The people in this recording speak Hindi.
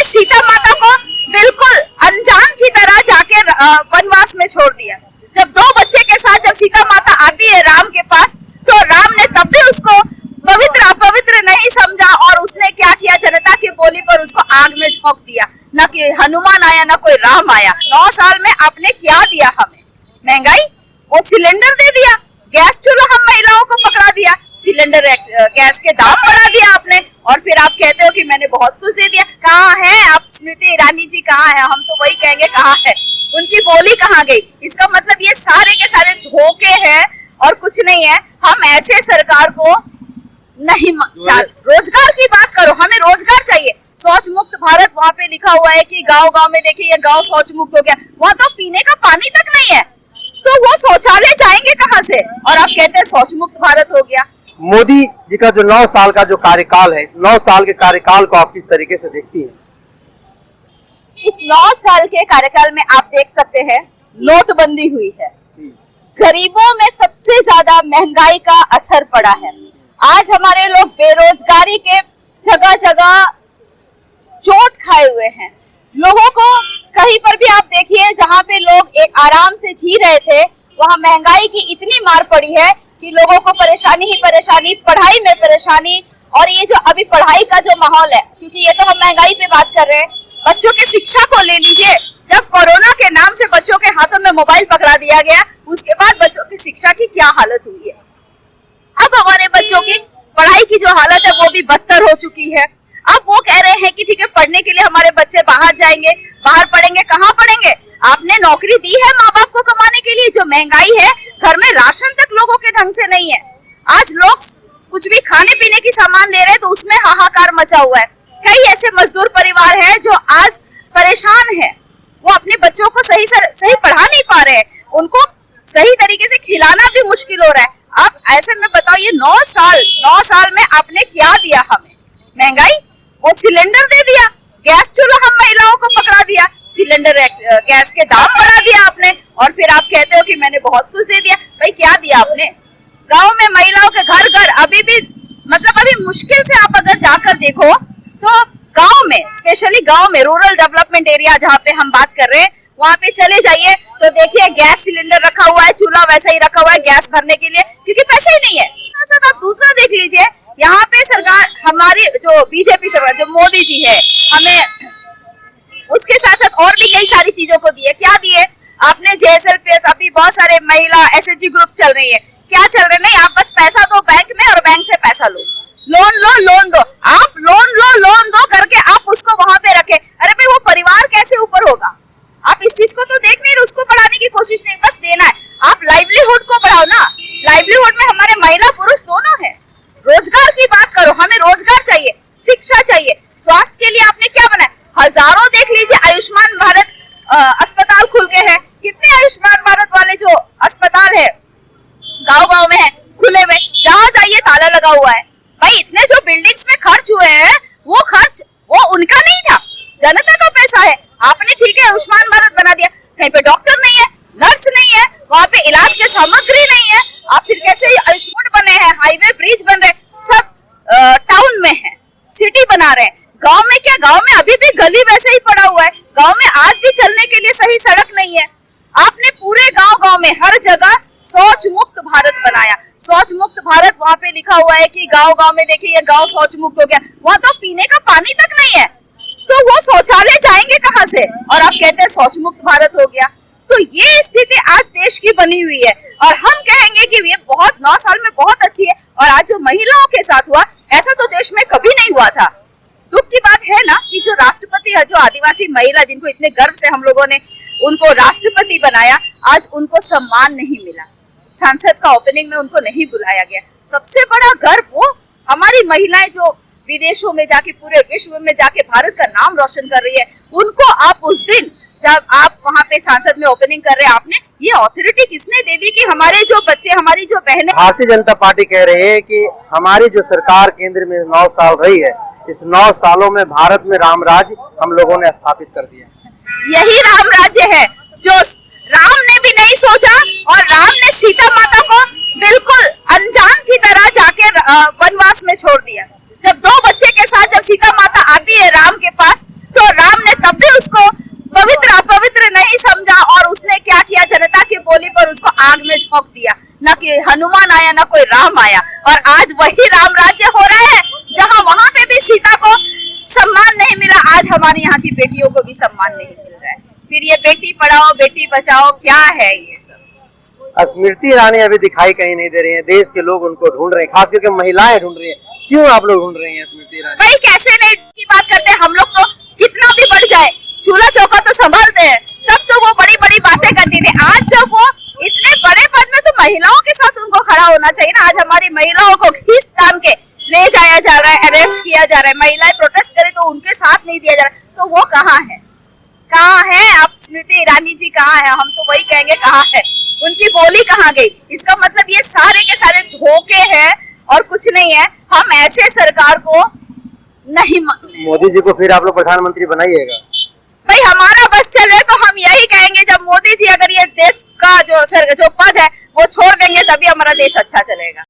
सीता माता को बिल्कुल अनजान की तरह जाके वनवास में छोड़ दिया। जब 2 बच्चे के साथ जब सीता माता आती है राम के पास, तो राम ने तब भी उसको पवित्र अपवित्र नहीं समझा और उसने क्या किया, जनता की बोली पर उसको आग में झोंक दिया। न कि हनुमान आया न कोई राम आया। 9 साल में आपने क्या दिया हमें? महंगाई, वो सिलेंडर दे दिया, गैस चूल्हा हम महिलाओं को पकड़ा दिया, सिलेंडर गैस के दाम बढ़ा दिया आपने, और फिर आप कहते हो कि मैंने बहुत कुछ दे दिया। कहाँ है आप स्मृति ईरानी जी, कहाँ है? हम तो वही कहेंगे कहाँ है, उनकी बोली कहाँ गई? इसका मतलब ये सारे के सारे धोखे हैं और कुछ नहीं है। हम ऐसे सरकार को नहीं रोजगार की बात करो, हमें रोजगार चाहिए। शौच मुक्त भारत वहाँ पे लिखा हुआ है कि गांव गांव में देखिए ये गांव शौच मुक्त हो गया, वहाँ तो पीने का पानी तक नहीं है, तो वो शौचालय जाएंगे कहाँ से? और आप कहते हैं शौच मुक्त भारत हो गया। मोदी जी का जो 9 साल का जो कार्यकाल है, इस 9 साल के कार्यकाल को आप किस तरीके से देखती हैं? इस 9 साल के कार्यकाल में आप देख सकते हैं नोटबंदी हुई है, गरीबों में सबसे ज्यादा महंगाई का असर पड़ा है। आज हमारे लोग बेरोजगारी के जगह जगह चोट खाए हुए हैं। लोगों को कहीं पर भी आप देखिए जहाँ पे लोग एक आराम से जी रहे थे, वहाँ महंगाई की इतनी मार पड़ी है कि लोगों को परेशानी ही परेशानी, पढ़ाई में परेशानी। और ये जो अभी पढ़ाई का जो माहौल है, क्योंकि ये तो हम महंगाई पे बात कर रहे हैं, बच्चों की शिक्षा को ले लीजिए। जब कोरोना के नाम से बच्चों के हाथों में मोबाइल पकड़ा दिया गया, उसके बाद बच्चों की शिक्षा की क्या हालत हुई है। अब हमारे बच्चों की पढ़ाई की जो हालत है वो भी बदतर हो चुकी है। अब वो कह रहे हैं कि ठीक है, पढ़ने के लिए हमारे बच्चे बाहर जाएंगे, बाहर पढ़ेंगे, कहाँ पढ़ेंगे? आपने नौकरी दी है माँ बाप को कमाने के लिए, जो महंगाई है, घर में राशन तक लोगों के ढंग से नहीं है। आज लोग कुछ भी खाने पीने की सामान ले रहे हैं तो उसमें हाहाकार मचा हुआ है। कई ऐसे मजदूर परिवार हैं जो आज परेशान है, वो अपने बच्चों को सही पढ़ा नहीं पा रहे हैं, उनको सही तरीके से खिलाना भी मुश्किल हो रहा है। अब ऐसे में बताओ, ये 9 साल में आपने क्या दिया हमें? महंगाई, वो सिलेंडर दे दिया, गैस चूल्हा हम महिलाओं को पकड़ा दिया, सिलेंडर गैस के दाम बढ़ा दिया आपने, और फिर आप कहते हो कि मैंने बहुत कुछ दे दिया। भाई क्या दिया आपने? गांव में महिलाओं के घर घर अभी भी, मतलब अभी मुश्किल से आप अगर जाकर देखो तो गांव में, स्पेशली गांव में, रूरल डेवलपमेंट एरिया जहाँ पे हम बात कर रहे हैं, वहाँ पे चले जाइए तो देखिए गैस सिलेंडर रखा हुआ है, चूल्हा वैसा ही रखा हुआ है गैस भरने के लिए, क्योंकि पैसे ही नहीं है। साथ आप दूसरा देख लीजिए, यहाँ पे सरकार, हमारी जो बीजेपी सरकार, जो मोदी जी है, हमें उसके साथ साथ और भी कई सारी चीजों को दिए। क्या दिए आपने? JSLPS, अभी बहुत सारे महिला SHG ग्रुप्स चल रही है। क्या चल रहे? नहीं, आप बस पैसा दो बैंक में और बैंक से पैसा लो, लोन लो, लोन दो, आप लोन लो, लोन दो करके आप उसको वहां पे रखे। अरे भाई, वो परिवार कैसे ऊपर होगा? आप इस चीज को तो देख नहीं रहे, उसको बढ़ाने की कोशिश नहीं, बस देना है। आप लाइवलीहुड को बढ़ाओ ना, लाइवलीहुड में हमारे महिला पुरुष दोनों है। रोजगार की बात करो, हमें रोजगार चाहिए, शिक्षा चाहिए, स्वास्थ्य के लिए आपने क्या बनाया? हजारों देख लीजिए आयुष्मान भारत अस्पताल खुल के हैं। कितने आयुष्मान भारत वाले जो अस्पताल है गांव गांव में है, खुले हुए, जहाँ जाइए ताला लगा हुआ है। भाई इतने जो बिल्डिंग्स में खर्च हुए हैं, वो खर्च वो उनका नहीं था, जनता का पैसा है। आपने ठीक है आयुष्मान भारत बना दिया, कहीं पे डॉक्टर नहीं है, नर्स नहीं है, वहाँ पे इलाज के सामग्री नहीं है। आप फिर कैसे आयुष्मान बने हैं, हाईवे ब्रिज बन रहे, सब टाउन में है, सिटी बना रहे हैं। गांव में क्या? गांव में अभी भी गली वैसे ही पड़ा हुआ है, गांव में आज भी चलने के लिए सही सड़क नहीं है। आपने पूरे गांव गांव में हर जगह शौच मुक्त भारत बनाया। शौच मुक्त भारत वहाँ पे लिखा हुआ है कि गांव गांव में देखिए ये गांव शौच मुक्त हो गया, वहाँ तो पीने का पानी तक नहीं है, तो वो शौचालय जाएंगे कहाँ से? और आप कहते हैं शौच मुक्त भारत हो गया। तो ये स्थिति आज देश की बनी हुई है, और हम कहेंगे कि ये बहुत 9 साल में बहुत अच्छी है। और आज जो महिलाओं के साथ हुआ, ऐसा तो देश में कभी नहीं हुआ था। दुख की बात है ना कि जो राष्ट्रपति है, जो आदिवासी महिला, जिनको इतने गर्व से हम लोगों ने उनको राष्ट्रपति बनाया, आज उनको सम्मान नहीं मिला। संसद का ओपनिंग में उनको नहीं बुलाया गया। सबसे बड़ा गर्व वो हमारी महिलाएं जो विदेशों में जाके, पूरे विश्व में जाके भारत का नाम रोशन कर रही है, उनको आप उस दिन जब आप वहाँ पे संसद में ओपनिंग कर रहे हैं, आपने ये ऑथोरिटी किसने दे दी कि हमारे जो बच्चे, हमारी जो बहनें। भारतीय जनता पार्टी कह रही है कि हमारी जो सरकार केंद्र में 9 साल रही है, इस 9 सालों में भारत में राम राज्य हम लोगों ने स्थापित कर दिया। यही राम राज्य है जो राम ने भी नहीं सोचा, और राम ने सीता माता को बिल्कुल अनजान की तरह जाके वनवास में छोड़ दिया। जब 2 बच्चे के साथ जब सीता माता आती है राम के पास, तो हनुमान आया ना कोई राम आया। और आज वही राम राज्य हो रहा है, जहाँ वहां पे भी सीता को सम्मान नहीं मिला, आज हमारे यहाँ की बेटियों को भी सम्मान नहीं मिल रहा है। फिर ये बेटी पढ़ाओ बेटी बचाओ क्या है ये सब? स्मृति ईरानी अभी दिखाई कहीं नहीं दे रही है, देश के लोग उनको ढूंढ रहे हैं, खास करके महिलाएं ढूंढ रही हैं। क्यों आप लोग ढूंढ रही हैं स्मृति ईरानी? भाई कैसे नहीं की बात करते हैं, हम लोग तो कितना भी बढ़ जाए चूल्हा चौका तो संभालते हैं, तब तो वो बड़ी बड़ी बातें करती थी। आज जब वो इतने बड़े पद में, तो महिलाओं के साथ उनको खड़ा होना चाहिए ना। आज हमारी महिलाओं को घीस तान के ले जाया जा रहा है, अरेस्ट किया जा रहा है, महिलाएं प्रोटेस्ट करें तो उनके साथ नहीं दिया जा रहा, तो वो कहाँ है? कहाँ है आप स्मृति ईरानी जी, कहाँ है? हम तो वही कहेंगे कहाँ है, उनकी बोली कहाँ गई? इसका मतलब ये सारे के सारे धोखे हैं और कुछ नहीं है। हम ऐसे सरकार को नहीं मोदी जी को फिर आप लोग प्रधानमंत्री बनाइएगा? भाई हमारा बस चले तो हम यही कहेंगे, जब मोदी जी अगर ये देश का जो पद है वो छोड़ देंगे तभी हमारा देश अच्छा चलेगा।